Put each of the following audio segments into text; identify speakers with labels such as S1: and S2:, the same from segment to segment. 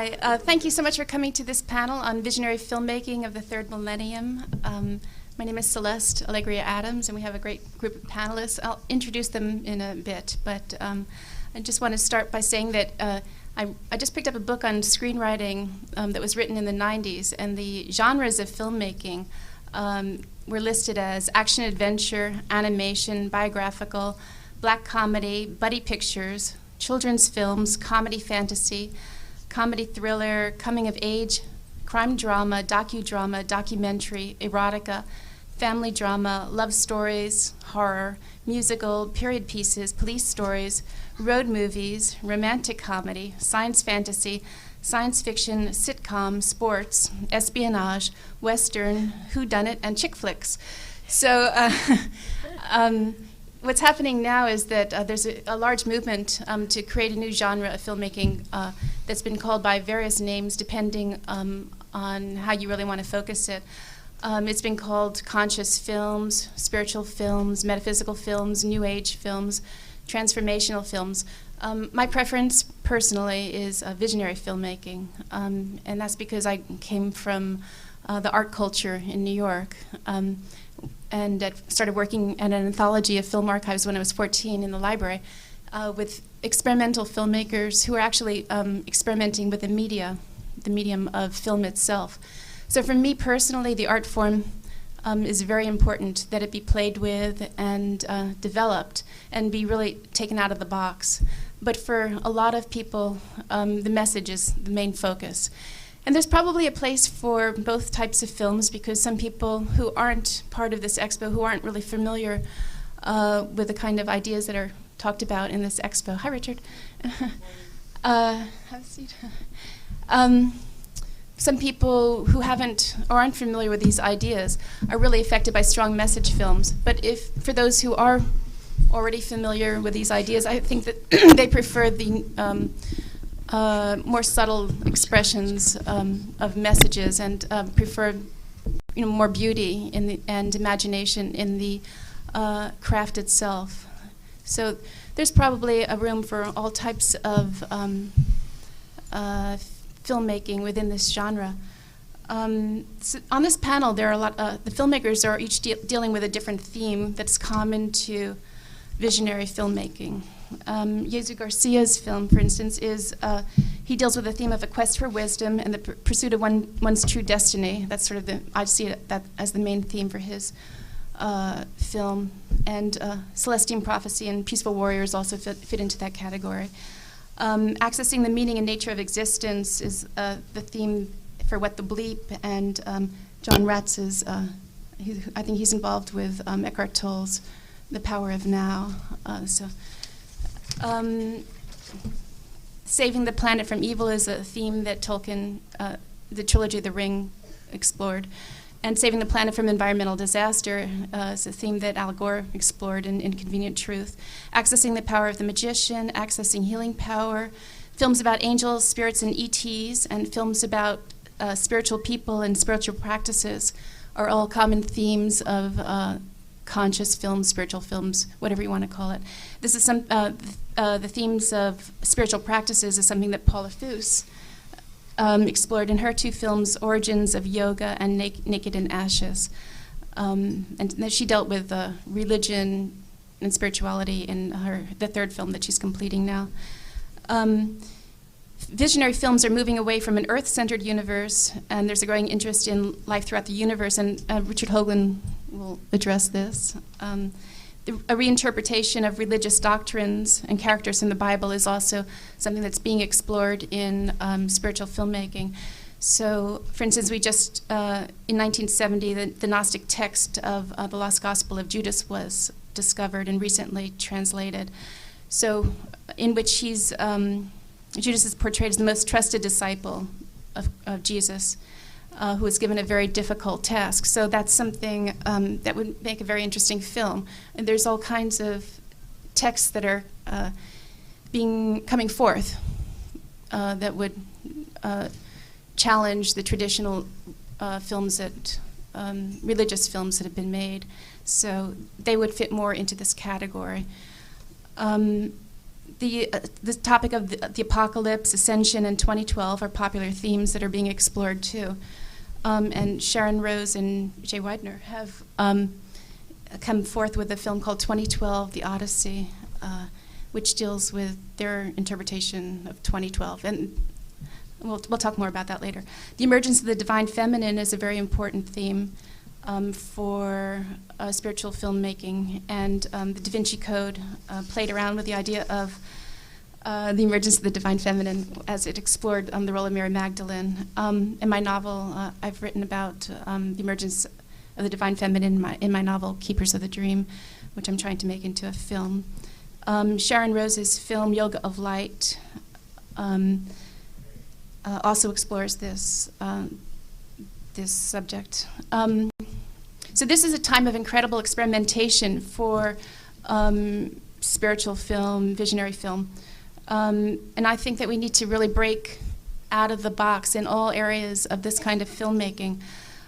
S1: Hi, thank you so much for coming to this panel on visionary filmmaking of the third millennium. My name is Celeste Allegra Adams, and we have a great group of panelists. I'll introduce them in a bit, but I just want to start by saying that I just picked up a book on screenwriting that was written in the 90s, and the genres of filmmaking were listed as action-adventure, animation, biographical, black comedy, buddy pictures, children's films, comedy fantasy, comedy thriller, coming of age, crime drama, docudrama, documentary, erotica, family drama, love stories, horror, musical, period pieces, police stories, road movies, romantic comedy, science fantasy, science fiction, sitcom, sports, espionage, western, whodunit, and chick flicks. So what's happening now is that there's a large movement to create a new genre of filmmaking that's been called by various names depending on how you really want to focus it. It's been called conscious films, spiritual films, metaphysical films, new age films, transformational films. My preference personally is visionary filmmaking, and that's because I came from the art culture in New York. And I started working at an anthology of film archives when I was 14 in the library with experimental filmmakers who are actually experimenting with the medium of film itself. So for me personally, the art form is very important that it be played with and developed and be really taken out of the box. But for a lot of people, the message is the main focus. And there's probably a place for both types of films because some people who aren't part of this expo, who aren't really familiar with the kind of ideas that are talked about in this expo. Hi, Richard. Have a seat. Some people who haven't or aren't familiar with these ideas are really affected by strong message films. But if for those who are already familiar with these ideas, I think that they prefer the more subtle expressions of messages and prefer, more beauty and imagination in the craft itself. So there's probably a room for all types of filmmaking within this genre. So on this panel, there are a lot. The filmmakers are each dealing with a different theme that's common to visionary filmmaking. Jsu Garcia's film, for instance, he deals with the theme of a quest for wisdom and the pursuit of one's true destiny. That's sort of I see that as the main theme for his film. And Celestine Prophecy and Peaceful Warriors also fit into that category. Accessing the meaning and nature of existence is the theme for What the Bleep, and John Raatz is, I think he's involved with Eckhart Tolle's The Power of Now. Saving the planet from evil is a theme that Tolkien, the trilogy of the Ring, explored. And saving the planet from environmental disaster is a theme that Al Gore explored in Inconvenient Truth. Accessing the power of the magician, accessing healing power, films about angels, spirits, and ETs, and films about spiritual people and spiritual practices are all common themes of conscious films, spiritual films, whatever you want to call it. This is the themes of spiritual practices is something that Paula Fouce explored in her two films, Origins of Yoga and Naked in Ashes. And she dealt with religion and spirituality in the third film that she's completing now. Visionary films are moving away from an Earth-centered universe, and there's a growing interest in life throughout the universe, and Richard Hoagland will address this. A reinterpretation of religious doctrines and characters in the Bible is also something that's being explored in spiritual filmmaking. So, for instance, we just, in 1970, the Gnostic text of the Lost Gospel of Judas was discovered and recently translated. So, in which Judas is portrayed as the most trusted disciple of Jesus, who was given a very difficult task. So that's something that would make a very interesting film. And there's all kinds of texts that are coming forth that would challenge the traditional films religious films that have been made. So they would fit more into this category. the topic of the apocalypse, ascension, and 2012 are popular themes that are being explored too. And Sharron Rose and Jay Widener have come forth with a film called 2012, The Odyssey, which deals with their interpretation of 2012. And we'll talk more about that later. The emergence of the divine feminine is a very important theme for spiritual filmmaking, and the Da Vinci Code played around with the idea of the emergence of the divine feminine as it explored the role of Mary Magdalene. In my novel, I've written about the emergence of the divine feminine in my novel, Keepers of the Dream, which I'm trying to make into a film. Sharron Rose's film, Yoga of Light, also explores this subject. So this is a time of incredible experimentation for spiritual film, visionary film. And I think that we need to really break out of the box in all areas of this kind of filmmaking.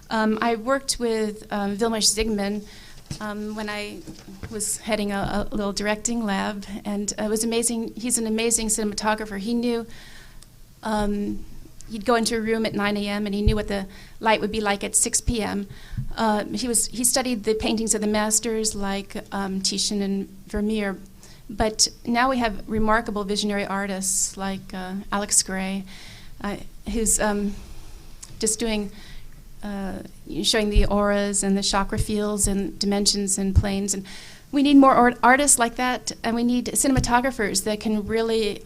S1: I worked with Vilmos Zsigmond when I was heading a little directing lab, and it was amazing. He's an amazing cinematographer. He knew he'd go into a room at 9 a.m. and he knew what the light would be like at 6 p.m. He studied the paintings of the masters like Titian and Vermeer, but now we have remarkable visionary artists like Alex Gray, who's just doing showing the auras and the chakra fields and dimensions and planes. And we need more artists like that, and we need cinematographers that can really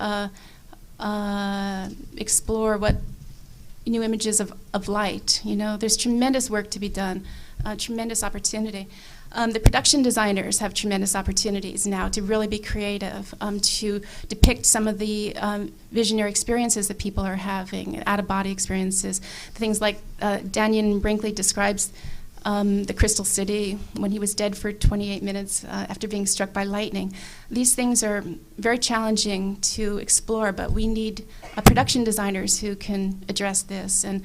S1: explore what new images of light. You know, there's tremendous work to be done, tremendous opportunity. The production designers have tremendous opportunities now to really be creative, to depict some of the visionary experiences that people are having, out-of-body experiences. Things like Daniel Brinkley describes the Crystal City when he was dead for 28 minutes after being struck by lightning. These things are very challenging to explore, but we need production designers who can address this. And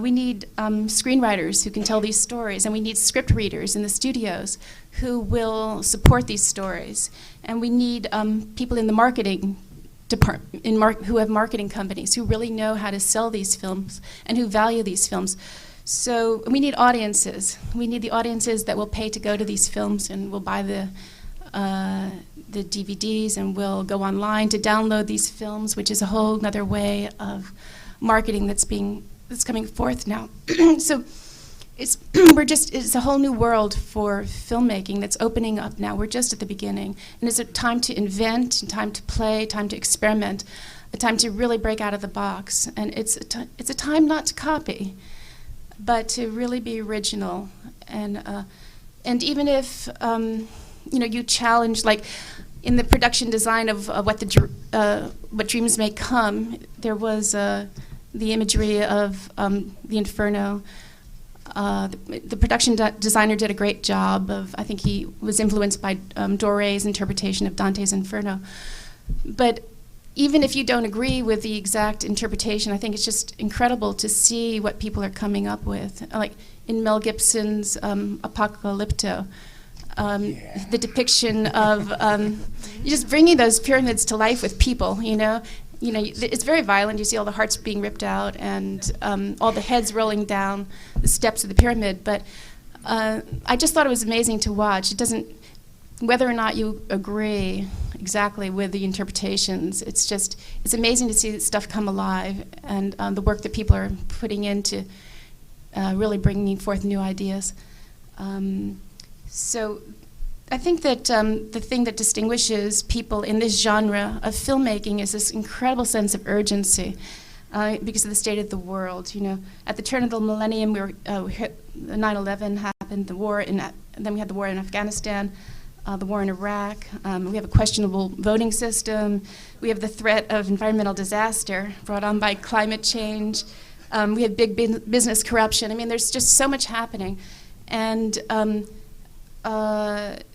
S1: we need screenwriters who can tell these stories, and we need script readers in the studios who will support these stories. And we need people in the marketing department, who have marketing companies, who really know how to sell these films and who value these films. So we need audiences. We need the audiences that will pay to go to these films and will buy the DVDs and will go online to download these films, which is a whole other way of marketing that's coming forth now. So it's a whole new world for filmmaking that's opening up now. We're just at the beginning, and it's a time to invent, time to play, time to experiment, a time to really break out of the box. And it's a time not to copy, but to really be original. And even if you challenge, like in the production design of what dreams may come, there was the imagery of the Inferno. The production designer did a great job of, I think he was influenced by Doré's interpretation of Dante's Inferno. But even if you don't agree with the exact interpretation, I think it's just incredible to see what people are coming up with. Like in Mel Gibson's Apocalypto, the depiction of just bringing those pyramids to life with people, you know, it's very violent. You see all the hearts being ripped out and all the heads rolling down the steps of the pyramid. But I just thought it was amazing to watch. It doesn't, whether or not you agree exactly with the interpretations, it's amazing to see that stuff come alive, and the work that people are putting into really bringing forth new ideas. So I think that the thing that distinguishes people in this genre of filmmaking is this incredible sense of urgency because of the state of the world. You know, at the turn of the millennium, we 9/11 happened, then we had the war in Afghanistan, the war in Iraq. We have a questionable voting system. We have the threat of environmental disaster brought on by climate change. We have big business corruption. I mean, there's just so much happening. And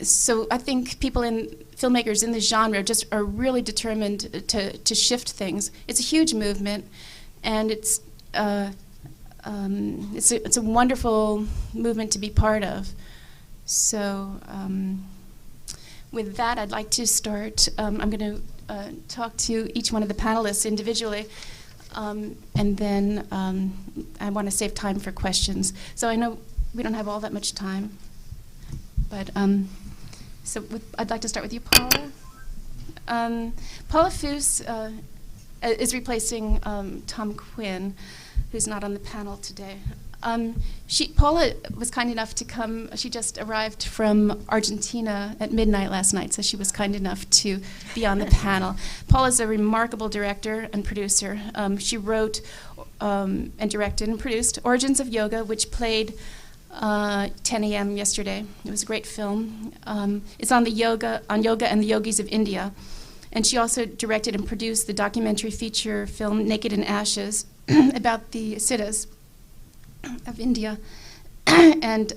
S1: so I think filmmakers in this genre just are really determined to shift things. It's a huge movement, and it's a wonderful movement to be part of. So with that, I'd like to start. I'm going to talk to each one of the panelists individually, and then I want to save time for questions. So I know we don't have all that much time, but I'd like to start with you, Paula. Paula Fouce is replacing Tom Quinn, who's not on the panel today. Paula was kind enough to come. She just arrived from Argentina at midnight last night, so she was kind enough to be on the panel. Paula's a remarkable director and producer. She wrote and directed and produced Origins of Yoga, which played 10 a.m. yesterday. It was a great film. It's on yoga and the yogis of India. And she also directed and produced the documentary feature film Naked in Ashes about the Siddhas of India. And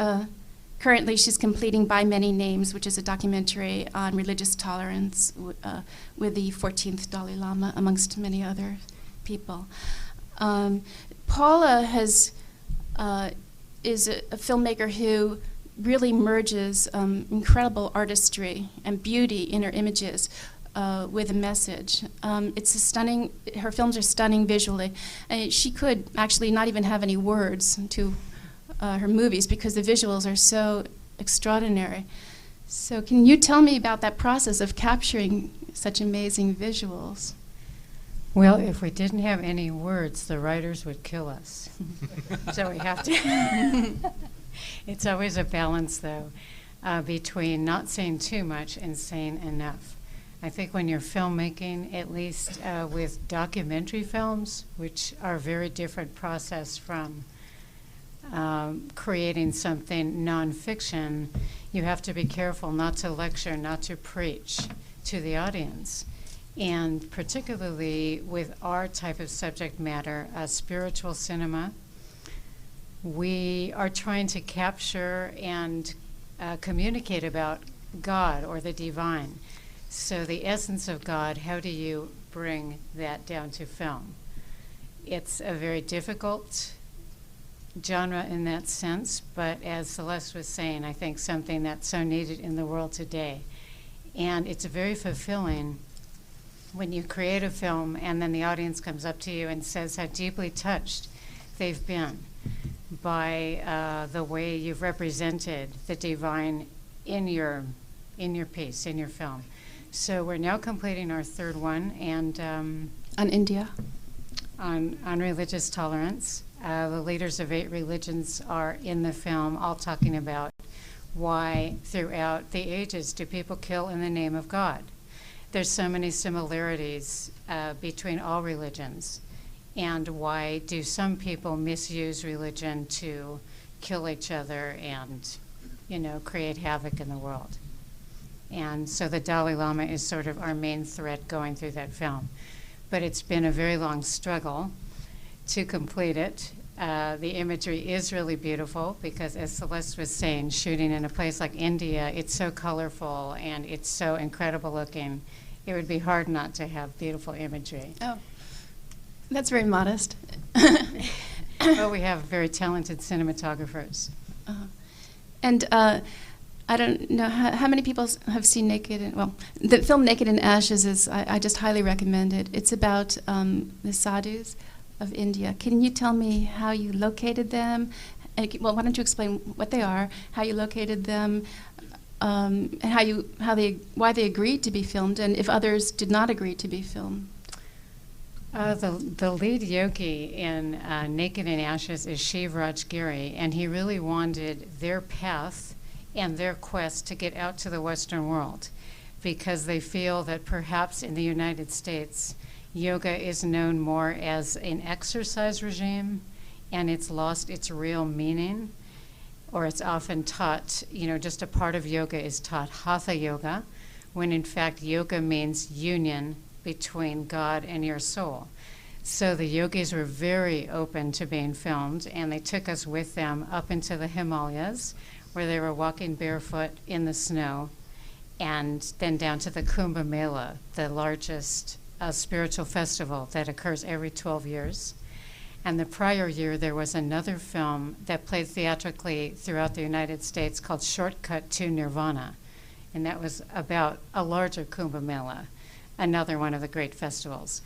S1: currently she's completing By Many Names, which is a documentary on religious tolerance with the 14th Dalai Lama, amongst many other people. Paula is a filmmaker who really merges incredible artistry and beauty in her images with a message. Her films are stunning visually. And she could actually not even have any words to her movies because the visuals are so extraordinary. So can you tell me about that process of capturing such amazing visuals?
S2: Well, if we didn't have any words, the writers would kill us. So we have to. It's always a balance, though, between not saying too much and saying enough. I think when you're filmmaking, at least with documentary films, which are a very different process from creating something nonfiction, you have to be careful not to lecture, not to preach to the audience. And particularly with our type of subject matter, spiritual cinema, we are trying to capture and communicate about God or the divine. So the essence of God, how do you bring that down to film? It's a very difficult genre in that sense, but as Celeste was saying, I think something that's so needed in the world today. And it's very fulfilling when you create a film and then the audience comes up to you and says how deeply touched they've been by the way you've represented the divine in your piece, in your film. So we're now completing our third one, and
S1: on India,
S2: on religious tolerance. The leaders of 8 religions are in the film, all talking about why throughout the ages do people kill in the name of God. There's so many similarities between all religions, and why do some people misuse religion to kill each other and, create havoc in the world. And so the Dalai Lama is sort of our main thread going through that film. But it's been a very long struggle to complete it. The imagery is really beautiful because, as Celeste was saying, shooting in a place like India, it's so colorful and it's so incredible looking. It would be hard not to have beautiful imagery.
S1: Oh, that's very modest.
S2: Well, we have very talented cinematographers.
S1: And I don't know how many people have seen the film Naked in Ashes is, I just highly recommend it. It's about the sadhus of India. Can you tell me how you located them? Well, why don't you explain what they are, how you located them, and why they agreed to be filmed, and if others did not agree to be filmed?
S2: The lead yogi in Naked in Ashes is Shivraj Giri, and he really wanted their path and their quest to get out to the Western world, because they feel that perhaps in the United States, yoga is known more as an exercise regime, and it's lost its real meaning, or it's often taught, just a part of yoga is taught hatha yoga, when in fact yoga means union between God and your soul. So the yogis were very open to being filmed, and they took us with them up into the Himalayas, where they were walking barefoot in the snow, and then down to the Kumbh Mela, the largest spiritual festival that occurs every 12 years. And the prior year, there was another film that played theatrically throughout the United States called Shortcut to Nirvana, and that was about a larger Kumbh Mela. another one of the great festivals.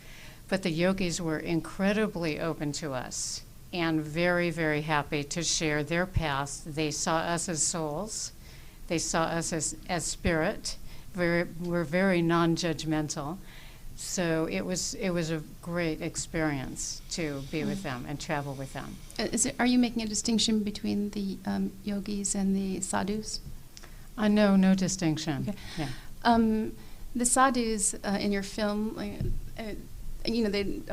S2: But the yogis were incredibly open to us and very, very happy to share their path. They saw us as souls. They saw us as spirit. We're very non-judgmental. So it was a great experience to be with them and travel with them.
S1: Are you making a distinction between the yogis and the sadhus?
S2: No distinction.
S1: Okay.
S2: Yeah.
S1: The sadhus in your film,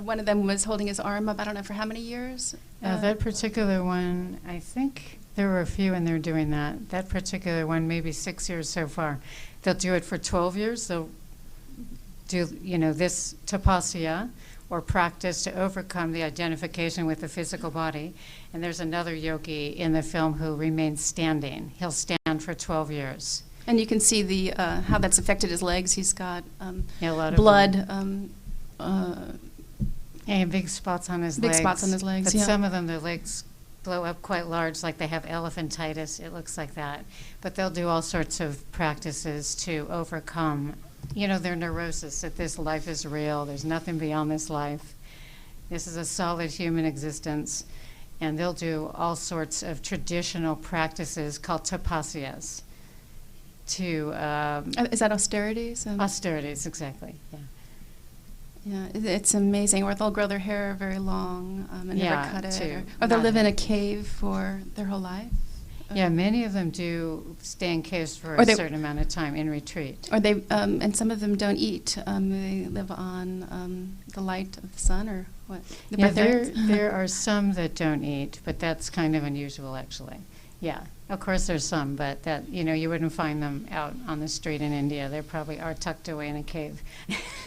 S1: one of them was holding his arm up, I don't know for how many years?
S2: That particular one, I think there were a few in there doing that. That particular one, maybe 6 years so far. They'll do it for 12 years. They'll do, this tapasya or practice to overcome the identification with the physical body. And there's another yogi in the film who remains standing. He'll stand for 12 years.
S1: And you can see the how that's affected his legs. He's got
S2: A lot of
S1: blood.
S2: And big spots on his legs.
S1: Big spots on his legs,
S2: But
S1: yeah.
S2: some of them, their legs blow up quite large, like they have elephantitis. It looks like that. But they'll do all sorts of practices to overcome, their neurosis, that this life is real. There's nothing beyond this life. This is a solid human existence. And they'll do all sorts of traditional practices called tapasyas.
S1: Is that austerities?
S2: Austerities, exactly, yeah.
S1: Yeah, it's amazing. Or they'll grow their hair very long and never cut it. Or they'll live in a cave for their whole life.
S2: Yeah, many of them do stay in caves for a certain amount of time in retreat.
S1: Or they, and some of them don't eat. They live on the light of the sun, or what?
S2: There are some that don't eat, but that's kind of unusual, actually. Yeah, of course there's some, but that, you wouldn't find them out on the street in India. They probably are tucked away in a cave.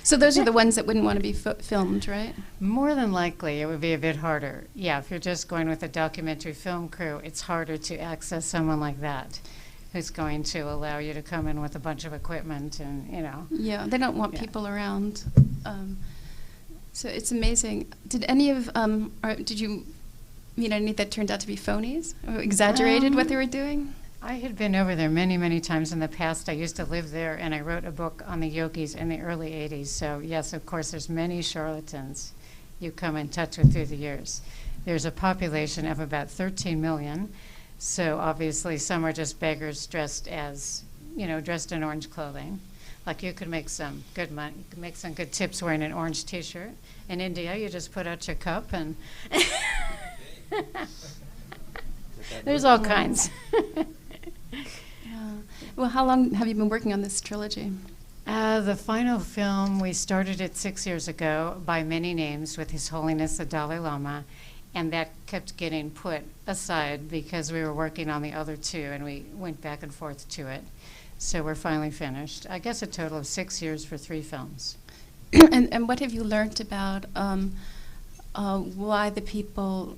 S1: So those are the ones that wouldn't want to be filmed, right?
S2: More than likely, it would be a bit harder. Yeah, if you're just going with a documentary film crew, it's harder to access someone like that who's going to allow you to come in with a bunch of equipment and,
S1: Yeah, they don't want people around. So it's amazing. Did any of, did you meet any that turned out to be phonies? Or exaggerated what they were doing?
S2: I had been over there many, many times in the past. I used to live there, and I wrote a book on the yogis in the early 80s. So, yes, of course, there's many charlatans you come in touch with through the years. There's a population of about 13 million. So, obviously, some are just beggars dressed as, dressed in orange clothing. Like you could make some good money, you could make some good tips wearing an orange T-shirt. In India, you just put out your cup and... There's all kinds.
S1: Well, how long have you been working on this trilogy?
S2: The final film, we started it 6 years ago by many names with His Holiness the Dalai Lama, and that kept getting put aside because we were working on the other two, and we went back and forth to it. So we're finally finished. I guess a total of 6 years for 3 films.
S1: And what have you learned about why the people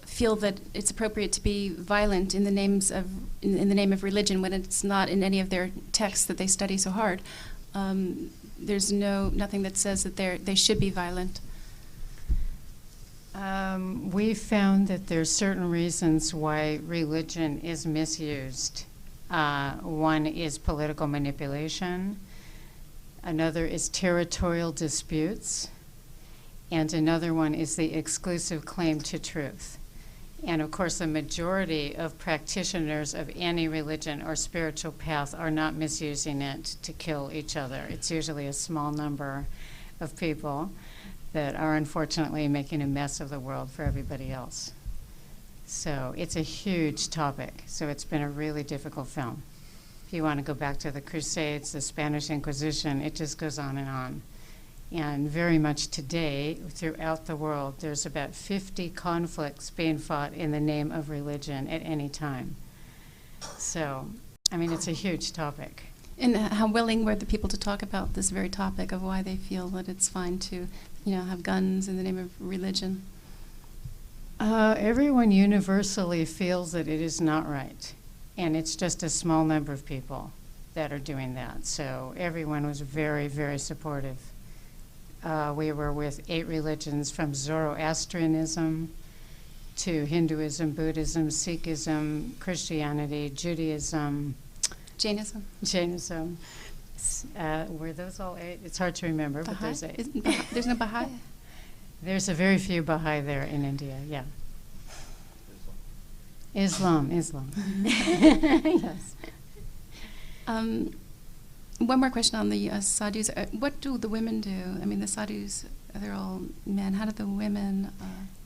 S1: feel that it's appropriate to be violent in the name of religion when it's not in any of their texts that they study so hard? There's nothing that says that they should be violent.
S2: We found that there's certain reasons why religion is misused. One is political manipulation. Another is territorial disputes. And another one is the exclusive claim to truth. And of course, the majority of practitioners of any religion or spiritual path are not misusing it to kill each other. It's usually a small number of people that are unfortunately making a mess of the world for everybody else. So it's a huge topic. So it's been a really difficult film. If you want to go back to the Crusades, the Spanish Inquisition, it just goes on and on. And very much today, throughout the world, there's about 50 conflicts being fought in the name of religion at any time. So, it's a huge topic.
S1: And how willing were the people to talk about this very topic of why they feel that it's fine to, have guns in the name of religion?
S2: Everyone universally feels that it is not right. And it's just a small number of people that are doing that. So everyone was very, very supportive. We were with 8 religions from Zoroastrianism to Hinduism, Buddhism, Sikhism, Christianity, Judaism.
S1: Jainism.
S2: Were those all 8? It's hard to remember, but there's 8.
S1: There's no Baha'i?
S2: There's a very few Baha'i there in India, yeah. Islam. Yes.
S1: One more question on the sadhus. What do the women do? I mean, the sadhus, they're all men. How do the women...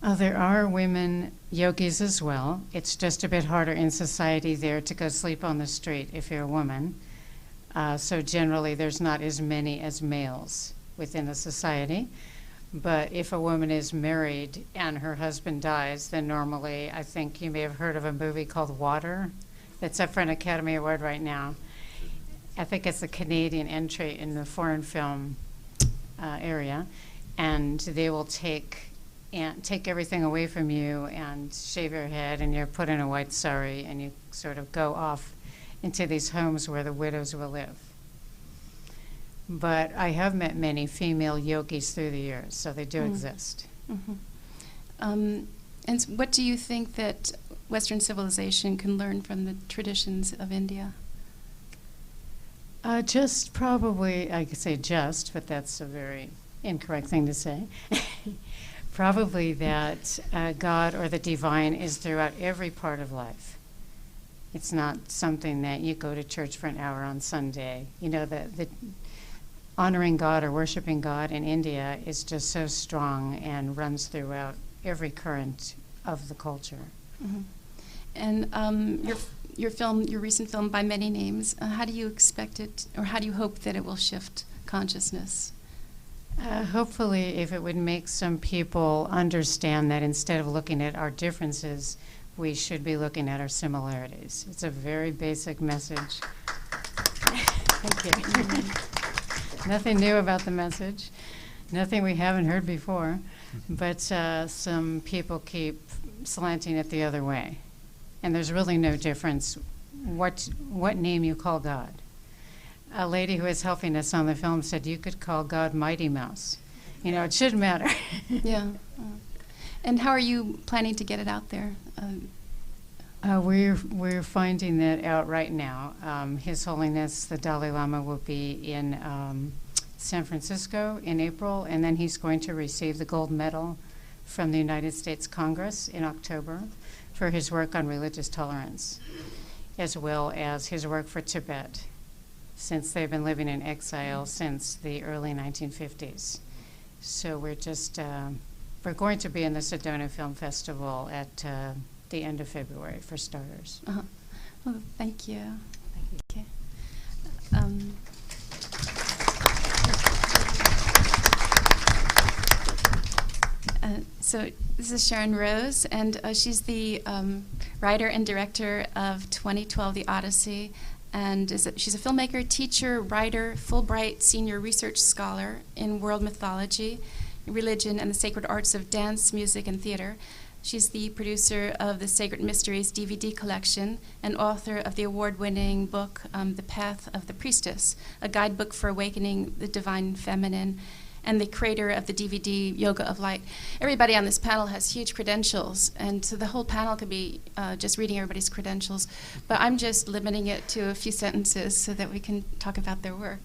S2: There are women yogis as well. It's just a bit harder in society there to go sleep on the street if you're a woman. So generally, there's not as many as males within the society. But if a woman is married and her husband dies, then normally, I think you may have heard of a movie called Water that's up for an Academy Award right now. I think it's a Canadian entry in the foreign film area. And they will take everything away from you and shave your head, and you're put in a white sari, and you sort of go off into these homes where the widows will live. But I have met many female yogis through the years, so they do exist.
S1: Mm-hmm. And what do you think that Western civilization can learn from the traditions of India?
S2: Just probably, I could say just, but that's a very incorrect thing to say. Probably that God or the divine is throughout every part of life. It's not something that you go to church for an hour on Sunday. You know, the honoring God or worshiping God in India is just so strong and runs throughout every current of the culture.
S1: Mm-hmm. And your recent film, By Many Names, how do you expect it, or how do you hope that it will shift consciousness?
S2: Hopefully, if it would make some people understand that instead of looking at our differences, we should be looking at our similarities. It's a very basic message. Thank you. Nothing new about the message. Nothing we haven't heard before. But some people keep slanting it the other way. And there's really no difference what name you call God. A lady who was helping us on the film said you could call God Mighty Mouse. You know, it shouldn't matter.
S1: Yeah. And how are you planning to get it out there?
S2: We're finding that out right now. His Holiness, the Dalai Lama, will be in San Francisco in April, and then he's going to receive the gold medal from the United States Congress in October for his work on religious tolerance, as well as his work for Tibet, since they've been living in exile since the early 1950s. So we're going to be in the Sedona Film Festival at the end of February, for starters.
S1: Uh-huh. Well, thank you.
S2: Thank you.
S1: Okay. So this is Sharron Rose, and she's the writer and director of 2012, The Odyssey, and she's a filmmaker, teacher, writer, Fulbright senior research scholar in world mythology, religion, and the sacred arts of dance, music, and theater. She's the producer of the Sacred Mysteries DVD collection and author of the award-winning book, The Path of the Priestess, a guidebook for awakening the divine feminine, and the creator of the DVD Yoga of Light. Everybody on this panel has huge credentials, and so the whole panel could be just reading everybody's credentials, but I'm just limiting it to a few sentences so that we can talk about their work.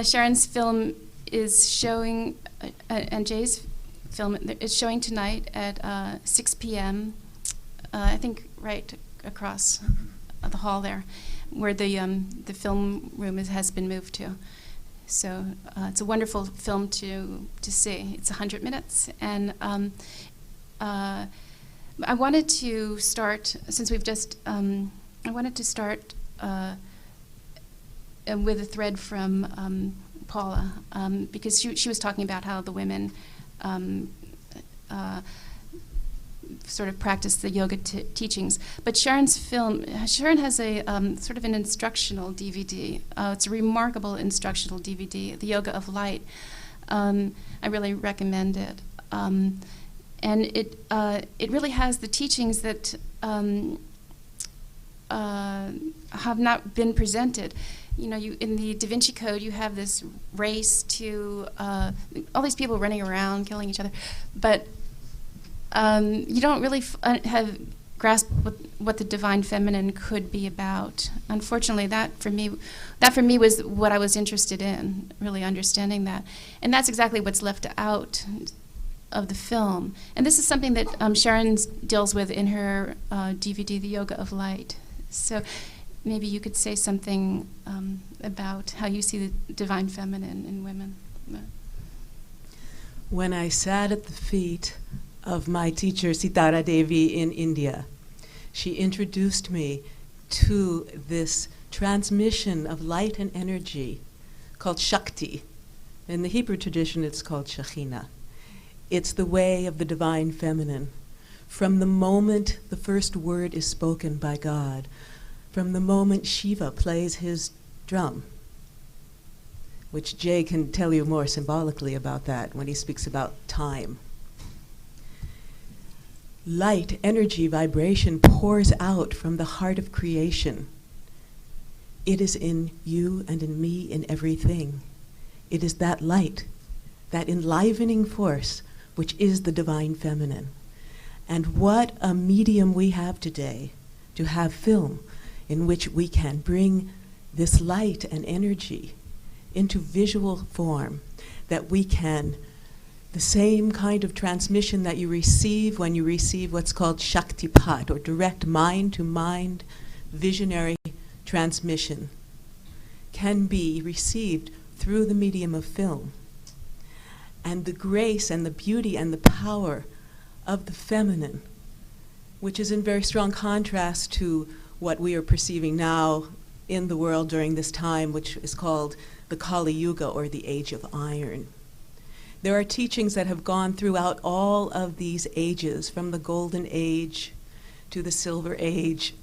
S1: Sharon's film is showing, and Jay's film is showing tonight at 6 p.m., I think right across the hall there, where the film room has been moved to. So it's a wonderful film to see. It's 100 minutes, and I wanted to start, since we've just, I wanted to start with a thread from Paula, because she was talking about how the women sort of practice the yoga teachings. But Sharon has a sort of an instructional DVD. It's a remarkable instructional DVD, The Yoga of Light. I really recommend it. And it really has the teachings that have not been presented. You know, in the Da Vinci Code, you have this race to all these people running around, killing each other, but you don't really have grasped what the divine feminine could be about. Unfortunately, that for me was what I was interested in, really understanding that. And that's exactly what's left out of the film. And this is something that Sharron deals with in her DVD, The Yoga of Light. So maybe you could say something about how you see the divine feminine in women.
S3: When I sat at the feet of my teacher, Sitara Devi, in India, she introduced me to this transmission of light and energy called Shakti. In the Hebrew tradition, it's called Shekhinah. It's the way of the divine feminine. From the moment the first word is spoken by God, from the moment Shiva plays his drum, which Jay can tell you more symbolically about that when he speaks about time. Light, energy, vibration pours out from the heart of creation. It is in you and in me, in everything. It is that light, that enlivening force, which is the divine feminine. And what a medium we have today to have film in which we can bring this light and energy into visual form, that we can, the same kind of transmission that you receive when you receive what's called Shaktipat, or direct mind-to-mind visionary transmission, can be received through the medium of film. And the grace and the beauty and the power of the feminine, which is in very strong contrast to what we are perceiving now in the world during this time, which is called the Kali Yuga, or the Age of Iron. There are teachings that have gone throughout all of these ages, from the Golden Age to the Silver Age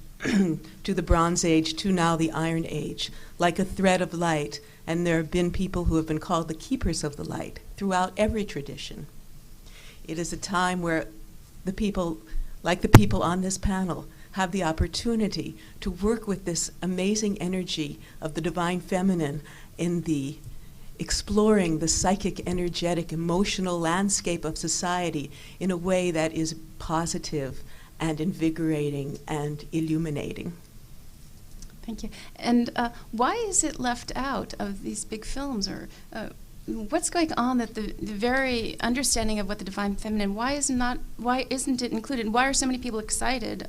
S3: to the Bronze Age to now the Iron Age, like a thread of light. And there have been people who have been called the keepers of the light throughout every tradition. It is a time where the people, like the people on this panel, have the opportunity to work with this amazing energy of the divine feminine in the exploring the psychic, energetic, emotional landscape of society in a way that is positive and invigorating and illuminating.
S1: Thank you. And why is it left out of these big films? Or what's going on that the very understanding of what the divine feminine, why isn't it included? Why are so many people excited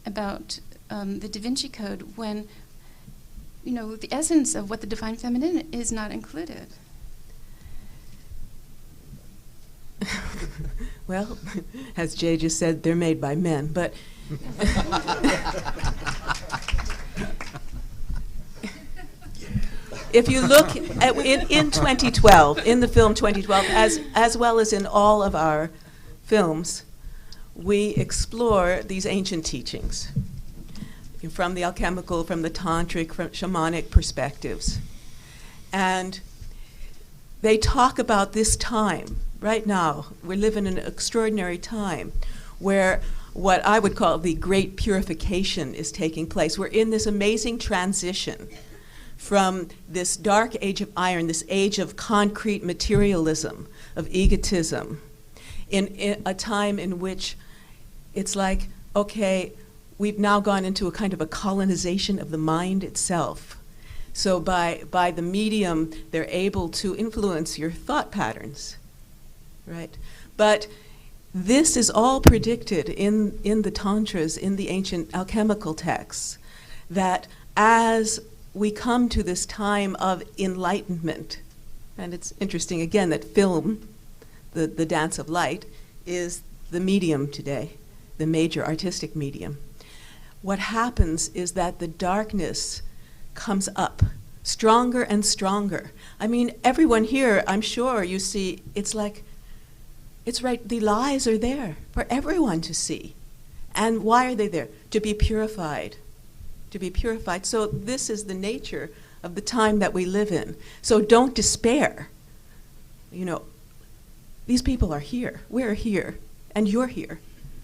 S1: about the Da Vinci Code when, you know, the essence of what the divine feminine is not included?
S3: Well, as Jay just said, they're made by men, but if you look at in 2012, in the film 2012, as well as in all of our films, we explore these ancient teachings from the alchemical, from the tantric, from shamanic perspectives. And they talk about this time. Right now, we live in an extraordinary time where what I would call the great purification is taking place. We're in this amazing transition from this dark age of iron, this age of concrete materialism, of egotism, in a time in which it's like, okay, we've now gone into a kind of a colonization of the mind itself. So by the medium, they're able to influence your thought patterns, right? But this is all predicted in the tantras, in the ancient alchemical texts, that as we come to this time of enlightenment, and it's interesting again that film, the dance of light, is the medium today, the major artistic medium. What happens is that the darkness comes up stronger and stronger. I mean, everyone here, I'm sure you see, it's like, it's right, the lies are there for everyone to see. And why are they there? To be purified. To be purified. So this is the nature of the time that we live in. So don't despair. You know, these people are here. We're here. And you're here.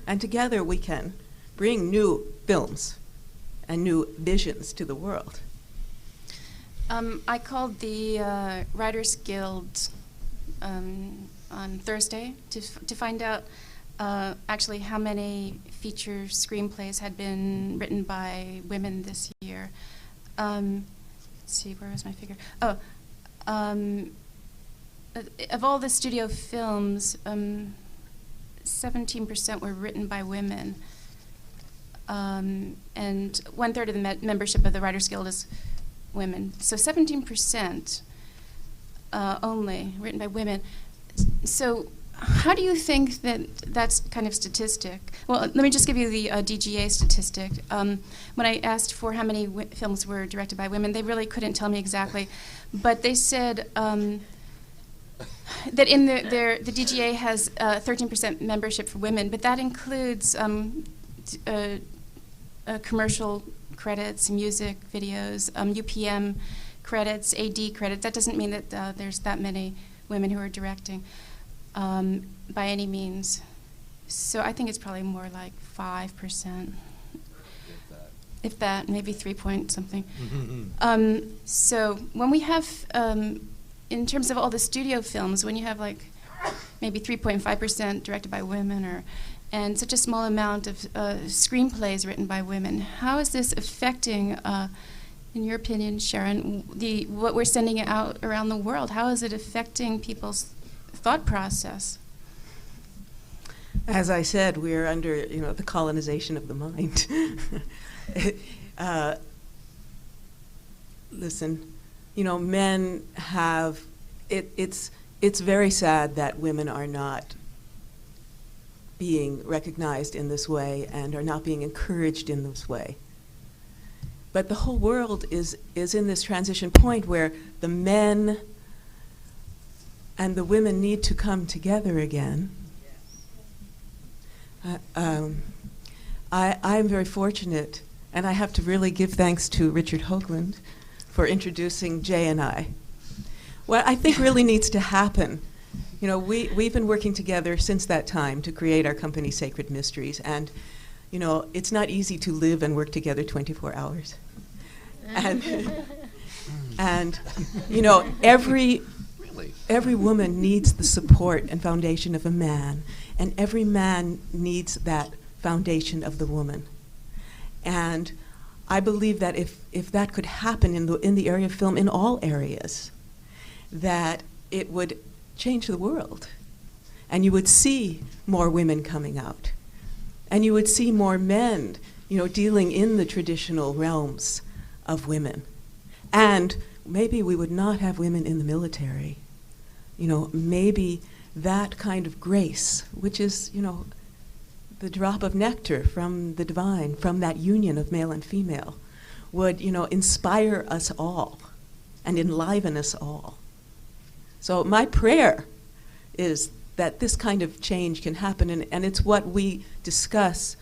S3: And together we can bring new films and new visions to the world.
S1: I called the Writers Guild on Thursday to find out actually how many feature screenplays had been written by women this year. Let's see, where was my figure? Oh, of all the studio films, 17% were written by women. And 1/3 of the membership of the Writers Guild is women. So 17% only written by women. So how do you think that that's kind of statistic? Well, let me just give you the DGA statistic. When I asked for how many films were directed by women, they really couldn't tell me exactly. But they said that in the DGA has 13% membership for women, but that includes commercial credits, music videos, UPM credits, AD credits. That doesn't mean that there's that many women who are directing by any means. So I think it's probably more like 5%. If that, maybe 3 point something. So when we have, in terms of all the studio films, when you have like maybe 3.5% directed by women, and such a small amount of screenplays written by women, how is this affecting, in your opinion, Sharron, what we're sending out around the world? How is it affecting people's thought process?
S3: As I said, we're under, the colonization of the mind. Listen, men have, it's very sad that women are not being recognized in this way and are not being encouraged in this way. But the whole world is in this transition point where the men and the women need to come together again. I'm very fortunate, and I have to really give thanks to Richard Hoagland for introducing Jay and I. What I think really needs to happen, we've been working together since that time to create our company, Sacred Mysteries, and it's not easy to live and work together 24 hours. And every woman needs the support and foundation of a man, and every man needs that foundation of the woman. And I believe that if that could happen in the area of film, in all areas, that it would change the world. And you would see more women coming out. And you would see more men, dealing in the traditional realms of women. And maybe we would not have women in the military. Maybe that kind of grace, which is, the drop of nectar from the divine, from that union of male and female, would, inspire us all and enliven us all. So my prayer is that this kind of change can happen, and it's what we discuss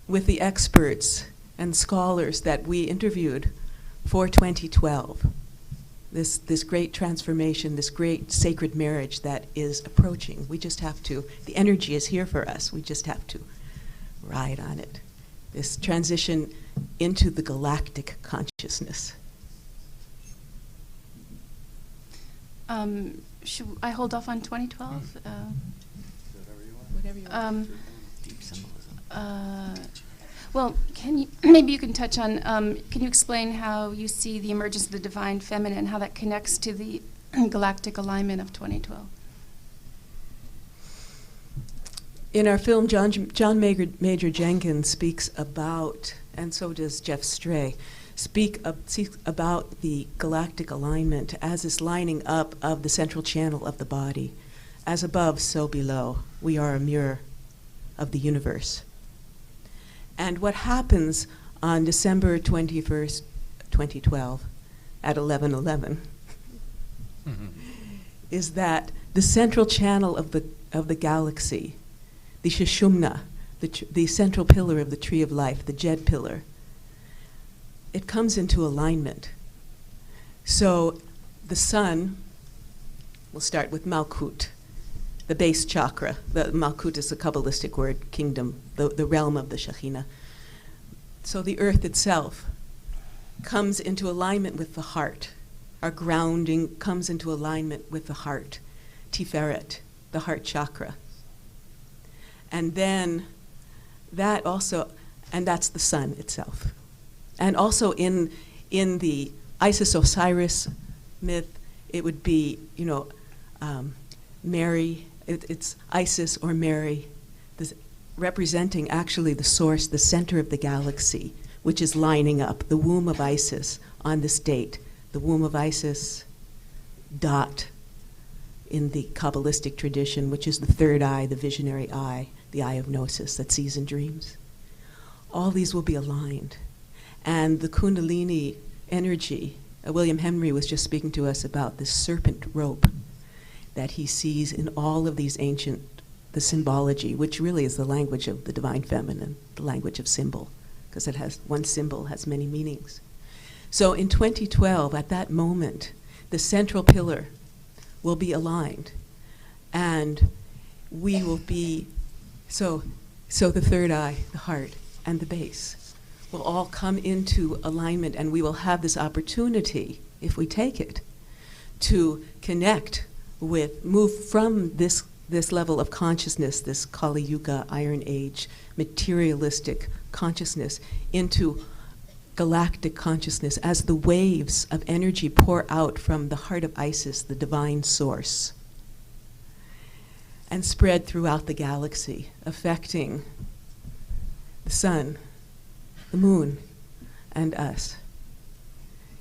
S3: with the experts and scholars that we interviewed for 2012. This great transformation, this great sacred marriage that is approaching. We just have to, the energy is here for us. We just have to ride on it. This transition into the galactic consciousness.
S1: Should I hold off on 2012?
S3: Whatever you want.
S4: Deep symbolism.
S1: Well, maybe you can touch on, can you explain how you see the emergence of the divine feminine and how that connects to the galactic alignment of 2012?
S3: In our film, John Major Jenkins speaks about, and so does Jeff Stray, speak about the galactic alignment as this lining up of the central channel of the body. As above, so below. We are a mirror of the universe. And what happens on December 21st, 2012, at 11:11, is that the central channel of the galaxy, the Sushumna, the central pillar of the tree of life, the Jed pillar, it comes into alignment. So the sun, we'll start with Malkut, the base chakra. The Malkut is a Kabbalistic word, kingdom, the realm of the Shekhinah. So the earth itself comes into alignment with the heart. Our grounding comes into alignment with the heart, Tiferet, the heart chakra. And then that also, and that's the sun itself. And also in the Isis-Osiris myth, it would be, Mary, it's Isis or Mary, representing actually the source, the center of the galaxy, which is lining up, the womb of Isis on this date. The womb of Isis, dot, in the Kabbalistic tradition, which is the third eye, the visionary eye, the eye of Gnosis that sees in dreams. All these will be aligned. And the Kundalini energy, William Henry was just speaking to us about this serpent rope that he sees in all of these ancient, the symbology, which really is the language of the divine feminine, the language of symbol, because it has, one symbol has many meanings. So in 2012, at that moment, the central pillar will be aligned, and we will be, so the third eye, the heart, and the base will all come into alignment, and we will have this opportunity, if we take it, to connect with, move from this level of consciousness, this Kali Yuga, Iron Age, materialistic consciousness, into galactic consciousness as the waves of energy pour out from the heart of Isis, the divine source, and spread throughout the galaxy, affecting the sun, the moon, and us.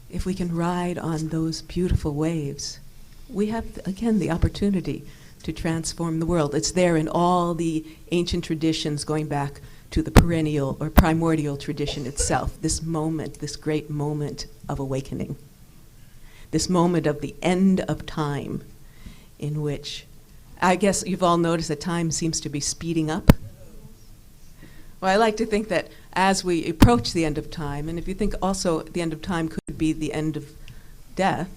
S3: If we can ride on those beautiful waves, we have, again, the opportunity to transform the world. It's there in all the ancient traditions going back to the perennial or primordial tradition itself, this moment, this great moment of awakening, this moment of the end of time, in which, I guess you've all noticed that time seems to be speeding up. Well, I like to think that as we approach the end of time, and if you think also the end of time could be the end of death,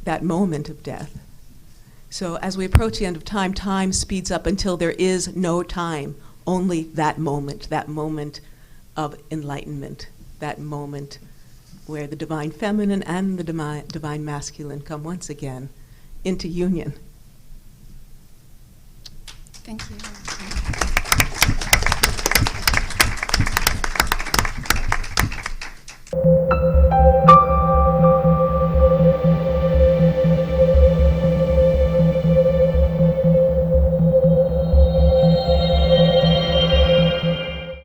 S3: that moment of death. So as we approach the end of time, time speeds up until there is no time, only that moment of enlightenment, that moment where the divine feminine and the divine masculine come once again into union.
S1: Thank you.